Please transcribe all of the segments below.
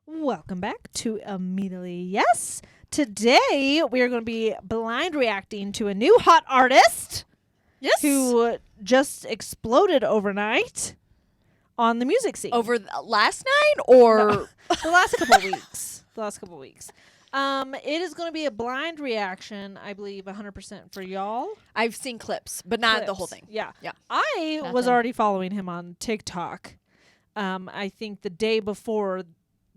Welcome back to Immediately Yes. Today we are going to be blind reacting to a new hot artist. Yes. Who just exploded overnight on the music scene. Over last night or No, the last couple of weeks. It is going to be a blind reaction, I believe, 100% for y'all. I've seen clips, but not the whole thing. Yeah. Yeah. I was already following him on TikTok. I think the day before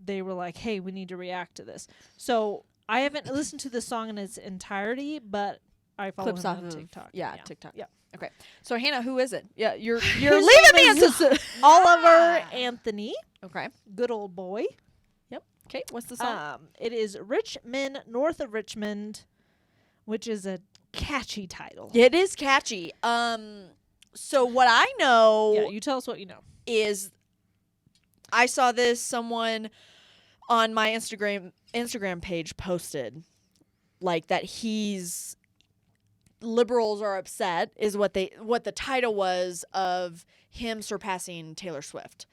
they were like, hey, we need to react to this. So I haven't listened to the song in its entirety, but I follow Clips him off on of TikTok. TikTok. Yeah. Okay. So Hannah, who is it? Yeah, you're His leaving me name in is Oliver Anthony. Okay. Good old boy. Yep. Okay. What's the song? It is Men North of Richmond, which is a catchy title. It is catchy. So what I know Yeah, you tell us what you know. is I saw this someone on my Instagram page posted like that he's liberals are upset is what the title was of him surpassing Taylor Swift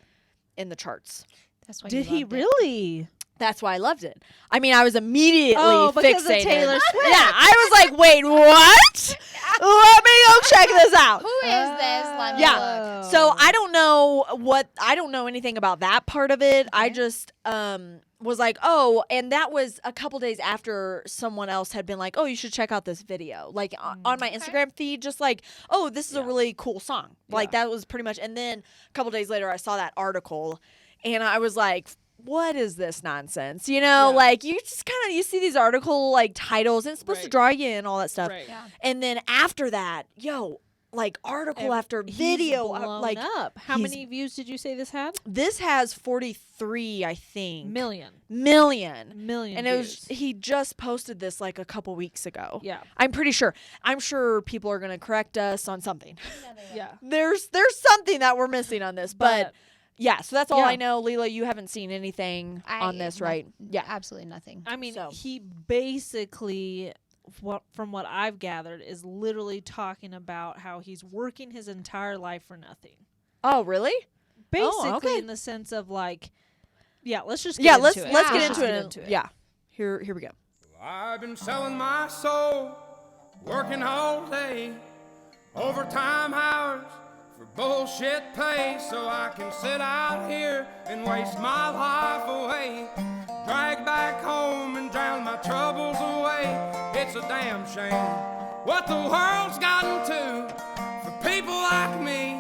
in the charts. That's why Did he really? That's why I loved it. I mean, I was immediately because fixated. of Taylor Swift. Yeah, I was like, wait, what? Let me go check this out. Who is this? Let me Yeah. look. So I don't know anything about that part of it. I just was like, oh, and that was a couple days after someone else had been like, oh, you should check out this video. Like on my Instagram feed, just like, oh, this is a really cool song. Like that was pretty much. And then a couple days later, I saw that article, and I was like, what is this nonsense? You know, like you just kind of, you see these article like titles and it's supposed to draw you in and all that stuff. Right. Yeah. And then after that, like article after video, like up. How many views did you say this had? this has 43, I think. Million. And it was, views. he just posted this like a couple weeks ago. Yeah. I'm pretty sure. I'm sure people are going to correct us on something. Yeah. There's something that we're missing on this, but yeah, so that's all Yeah. I know. Leela, you haven't seen anything on this, right? Yeah. Absolutely nothing. I mean, So. he basically, from what I've gathered, is literally talking about how he's working his entire life for nothing. Oh, really? Basically, okay. in the sense of like, let's just Let's into it. let's Yeah. get Let's into just it. Yeah. Here we go. I've been selling my soul, working all day, overtime hours for bullshit pay, so I can sit out here and waste my life away, drag back home and drown my troubles away. It's a damn shame what the world's gotten to for people like me,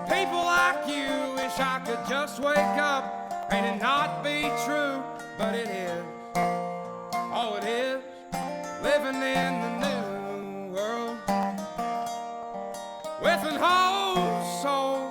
people like you. Wish I could just wake up and it not be true, but it is. Oh, it is living in the new world with an whole soul.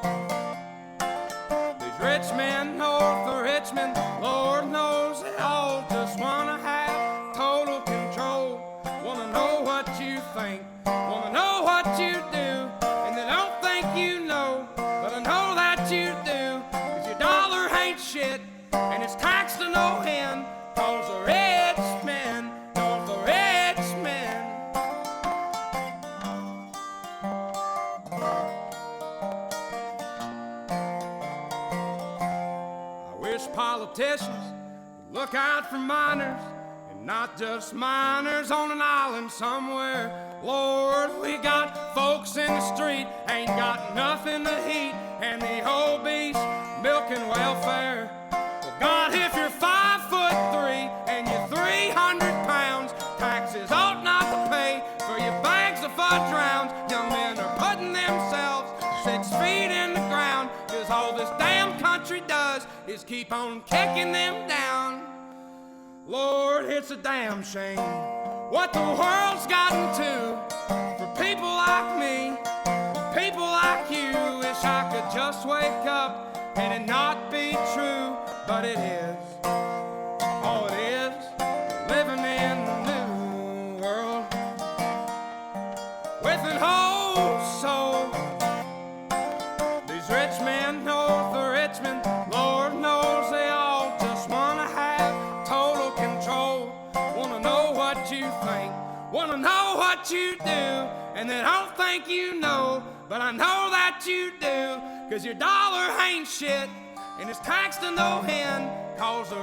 These rich men north of Richmond, Lord knows they all just wanna have total control. Wanna know what you think, wanna know what you do, and they don't think you know, but I know that you do. 'Cause your dollar ain't shit, and it's taxed to no end. 'Cause the rich men, north of Richmond. I wish politicians would look out for minors, and not just minors on an island somewhere. Lord, we got folks in the street, ain't got nothing to eat, and the obese milking welfare. Well, God, if you're 5'3" and you're 300 pounds, taxes ought not to pay for your bags of fudge rounds. Young men are putting themselves 6 feet in the ground, 'cause all this damn country does is keep on kicking them down. Lord, it's a damn shame what the world's gotten to for people like me, people like you. Wish I could just wake up and it not be true, but it is. Oh, it is living in the new world with an whole soul. These rich men north of Richmond, Lord knows they all just wanna have total control. Wanna know what you think, wanna know what you do, and they don't think you know, but I know that you do. 'Cause your dollar ain't shit, and it's taxed to no end. 'Cause the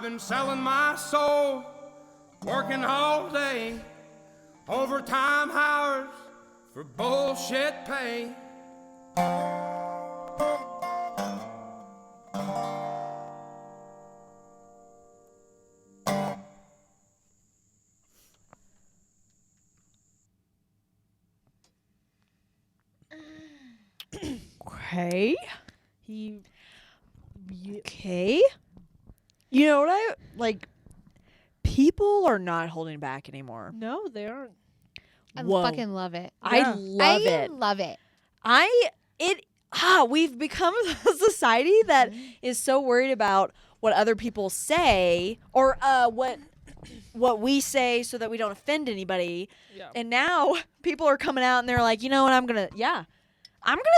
been selling my soul, working all day, overtime hours for bullshit pay. Okay. He Okay. You know what I like? People are not holding back anymore. no, they aren't. I Whoa. fucking love it. I Yeah. love I it. love it. We've become a society that is so worried about what other people say or what we say so that we don't offend anybody. Yeah. And now people are coming out and they're like, you know what, I'm gonna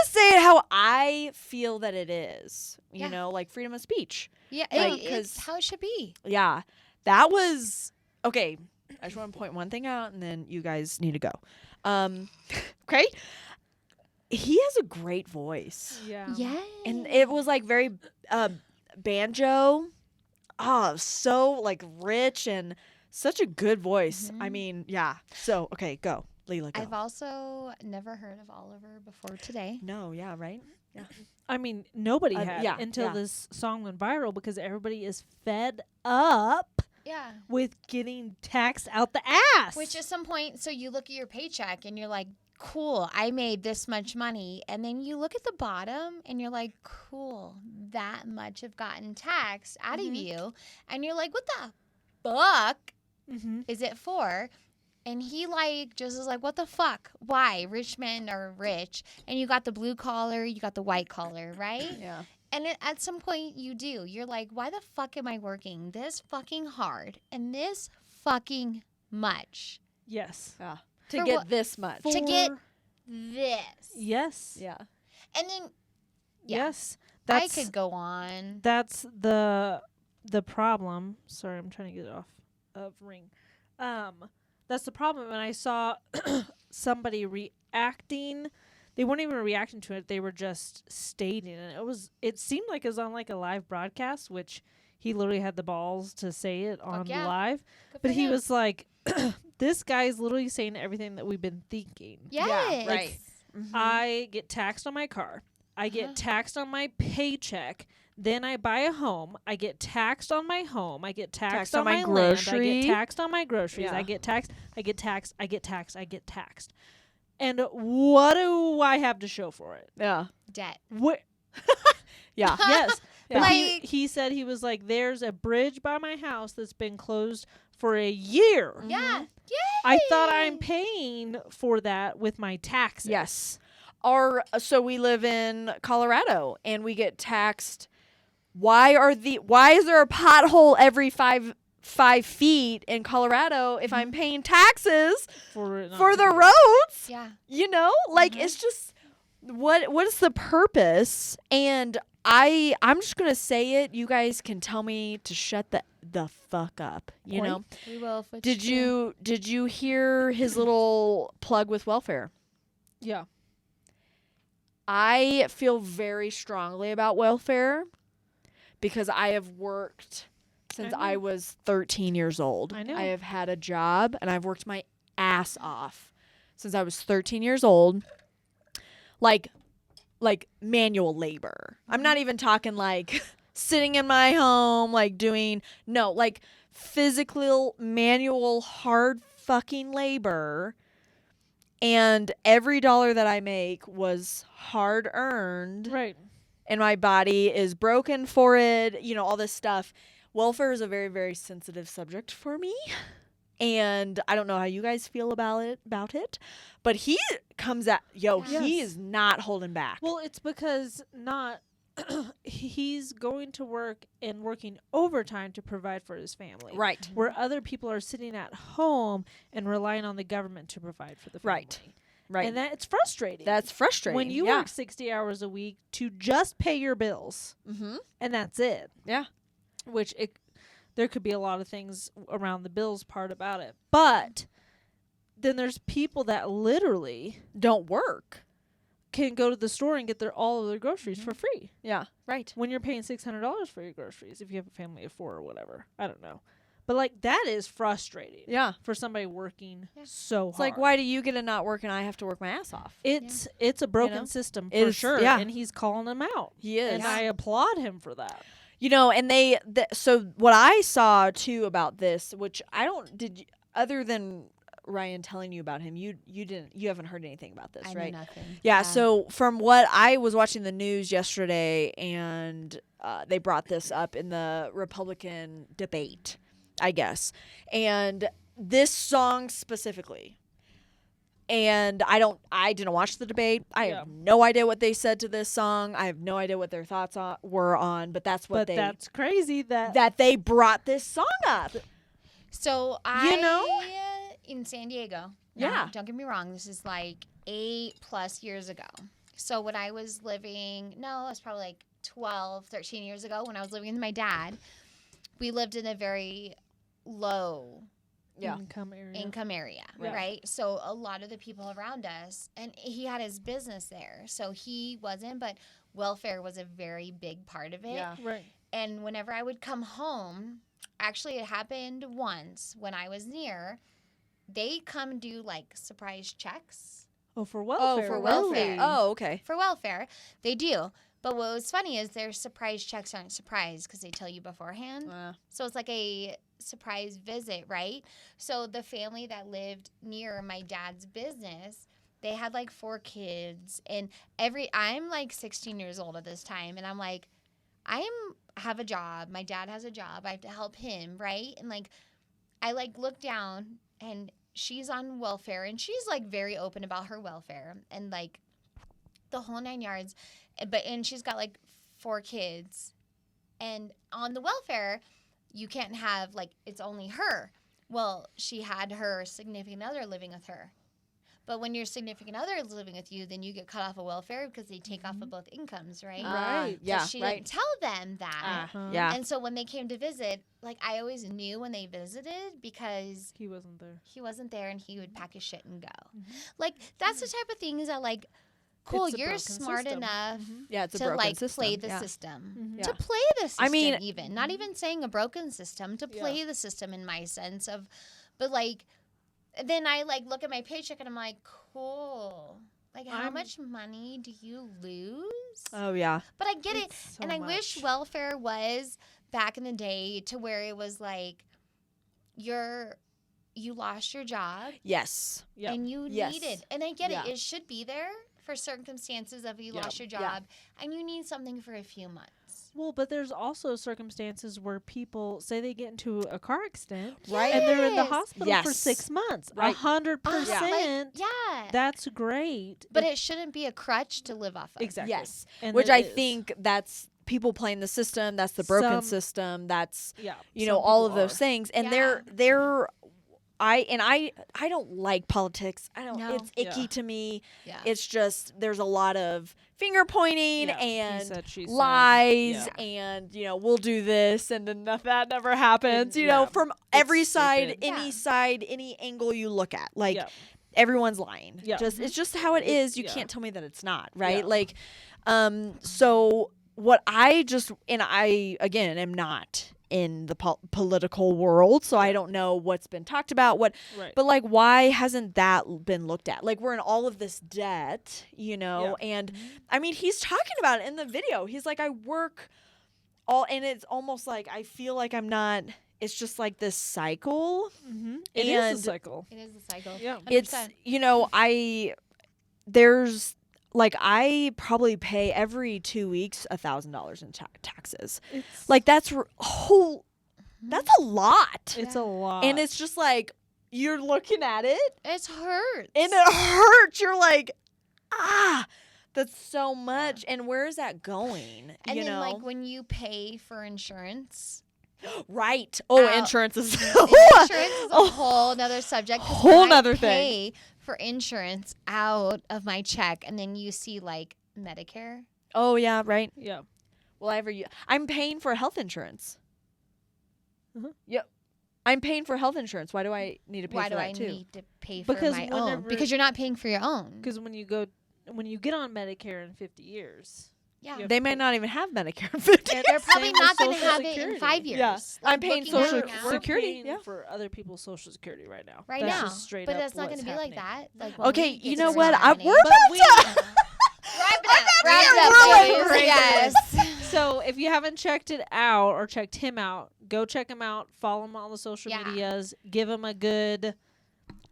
say it how I feel that it is. You Yeah. know, like freedom of speech. Yeah, Like, it's 'cause- how it should be. Yeah. That was okay. I just want to point one thing out and then you guys need to go. Okay. He has a great voice. Yeah. Yeah. And it was like very banjo. Oh, so like rich and such a good voice. I mean, yeah. So, okay, go. Leela, go. I've also never heard of Oliver before today. No, yeah, right? I mean, nobody had yeah, until yeah. this song went viral because everybody is fed up Yeah. with getting taxed out the ass. Which at some point, so you look at your paycheck and you're like, cool, I made this much money. And then you look at the bottom and you're like, cool, that much have gotten taxed out of you. And you're like, what the fuck Mm-hmm. is it for? And he like just is like, what the fuck? Why? Rich men are rich. And you got the blue collar, you got the white collar, right? Yeah. And at some point you do. You're like, why the fuck am I working this fucking hard and this fucking much Yes. Yeah. To For get what- this much. to get this? Yes. Yeah. And then yeah, Yes. I could go on. That's the problem. Sorry, I'm trying to get it off of Ring. That's the problem. When I saw somebody reacting, they weren't even reacting to it. They were just stating it. It seemed like it was on like a live broadcast, which he literally had the balls to say it on yeah. live. Good But for he him. was like, this guy's literally saying everything that we've been thinking. Yes. right. I get taxed on my car. I get taxed on my paycheck. Then I buy a home. I get taxed on my home. I get taxed on my land. I grocery. get taxed on my groceries. Yeah. I get taxed. I get taxed. I get taxed. I get taxed. And what do I have to show for it? Yeah. Debt. What? Yeah. Yes. But Like- he said he was like, there's a bridge by my house that's been closed for a year. Yeah. Yay. I thought I'm paying for that with my taxes. Yes. So we live in Colorado and we get taxed. Why is there a pothole every five feet in Colorado if I'm paying taxes For, it not for to the be- roads? Yeah. You know? Like it's just what is the purpose? And I'm just gonna say it. You guys can tell me to shut the fuck up. You Point. know? We will. If it's Did true. you hear his little plug with welfare? Yeah. I feel very strongly about welfare because I have worked since I I know. was 13 years old. I know. I have had a job and I've worked my ass off since I was 13 years old. Like manual labor. I'm not even talking like sitting in my home like like physical manual hard fucking labor. And every dollar that I make was hard earned. Right. And my body is broken for it, all this stuff. Welfare is a very, very sensitive subject for me. And I don't know how you guys feel about it. But he comes at he Yes. is not holding back. Well, it's because he's going to work and working overtime to provide for his family. Right. Where other people are sitting at home and relying on the government to provide for the family. Right. Right. And it's frustrating. That's frustrating. when you work 60 hours a week to just pay your bills, Mm-hmm. and that's it. Yeah. Which there could be a lot of things around the bills part about it. But then there's people that literally Don't work. can go to the store and get all of their groceries for free Yeah. Right. when you're paying $600 for your groceries if you have a family of 4 or whatever. I don't know. But like that is frustrating Yeah. for somebody working so It's hard. like, why do you get to not work and I have to work my ass off? It's a broken know? system It for is- sure, yeah. and he's calling them out. He is. And I applaud him for that. You know, and so what I saw too about this, which I don't other than Ryan telling you about him, you haven't heard anything about this, I right? know nothing. Yeah, so from what I was watching the news yesterday, and they brought this up in the Republican debate, I guess, and this song specifically. And I didn't watch the debate. I have no idea what they said to this song. I have no idea what their thoughts were on, but that's what that's crazy that they brought this song up. So in San Diego. Yeah. Now, don't get me wrong. This is like 8+ years ago. So when I was living, it was probably like 12, 13 years ago when I was living with my dad, we lived in a very low income area. Yeah. right? So a lot of the people around us, and he had his business there. So he wasn't, but welfare was a very big part of it. Yeah. Right. And whenever I would come home, actually it happened once when I was near, they come do like surprise checks Oh, for welfare. for welfare. Really? Oh, okay. for welfare. They do. But what was funny is their surprise checks aren't surprise because they tell you beforehand. So it's like a surprise visit, right? So the family that lived near my dad's business, they had like 4 kids, and I'm like 16 years old at this time, and I'm like, have a job. My dad has a job. I have to help him, right? And like, I like look down, and she's on welfare, and she's like very open about her welfare and like the whole 9 yards. And she's got like 4 kids, and on the welfare, you can't have like, it's only her. Well, she had her significant other living with her. But when your significant other is living with you, then you get cut off of welfare because they take off of both incomes, right? Right. So Yeah. she Right. didn't tell them that. Yeah. And so when they came to visit, like I always knew when they visited because He wasn't there. he wasn't there and he would pack his shit and go. Like that's the type of things that like, cool, It's a you're broken smart system. enough Yeah, it's a to broken like system. play the Yeah. system. Yeah. To play the system, I mean- even not even saying a broken system, to play the system in my sense of, but like, then I like look at my paycheck and I'm like, cool. Like, how much money do you lose? Oh, yeah. But I get it, It's so and I wish much. welfare was back in the day to where it was like, you lost your job Yes. Yep. and you Yes. needed, and I get Yeah. it. It should be there for circumstances of you Yeah. lost your Yeah. job and you need something for a few months. Well, but there's also circumstances where people say they get into a car accident, Right. and they're in the Yes. hospital for Yes. 6 months. Right. 100%. Yeah. That's great. But it shouldn't be a crutch to live off of. exactly. Yes. And Which it I is. think that's people playing the system. That's the broken Some- system. That's, Yeah. you know, some all of people those are. things. And Yeah. I don't like politics. No. It's icky Yeah. to me. Yeah. It's just there's a lot of finger pointing Yeah, he and said, she said. lies Yeah. and we'll do this and then that never happens. And, You know, yeah, from every it's side, stupid. Yeah. any angle you look at, like Yeah. everyone's lying. Yeah. It's just how it is. You yeah. can't tell me that it's not, right? Yeah. Like so what I again am not in the political world, so I don't know what's been talked about, Right. but like why hasn't that been looked at? Like we're in all of this debt, Yeah. and I mean he's talking about it in the video. He's like, I work all, and it's almost like I feel like I'm not. It's just like this cycle. It is and a cycle. It is a cycle. Yeah. 100%. I probably pay every 2 weeks $1,000 in taxes. It's Like that's that's a lot. it's a lot. And it's just like you're looking at it It hurts. and it hurts. You're like, that's so much. And where is that going? and you then know? like when you pay for insurance, Right. Oh, Out. insurance is insurance is a whole nother subject. 'cause Whole when I nother thing. pay for insurance out of my check, and then you see like Medicare. Oh yeah, right. yeah. Well, I'm paying for health insurance. Mhm. Yep. I'm paying for health insurance. Why do I need to pay Why for do that I too? need to pay for Because my own? whenever- Because you're not paying for your own. Because when you go when you get on Medicare in 50 years, Yeah. you have They to may pay- not even have Medicare in 50 And They're probably same with not going to Social have it in Security. 5 years. Yeah. I'm Like, paying looking at Social it now. We're Security, paying yeah. for other people's Social Security right now. Right That's now. just straight But up that's not what's going to be like happening. that. Like when Okay, we get you to know the what? retirement We're age. But about we, to. Wrap it up. to Wrap get it up, really ladies. crazy. Yes. so if you haven't checked it out or checked him out, go check him out. Follow him on the social Yeah. medias. Give him a good.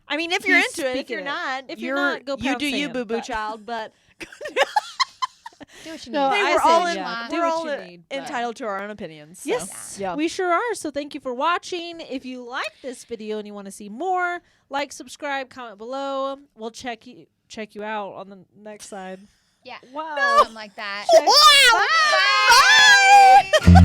I mean, if you're He's into it, if speaking you're it. not, If you're not, go you pound do you, sand, boo boo but- child. But Do what you No, need. hey, I we're say all yeah, do we're what all you need, but- entitled to our own opinions. So. Yes, Yeah. we sure are. So thank you for watching. If you like this video and you want to see more, like, subscribe, comment below. We'll check you out on the next side. Yeah. Wow. Something like that. Wow. Bye.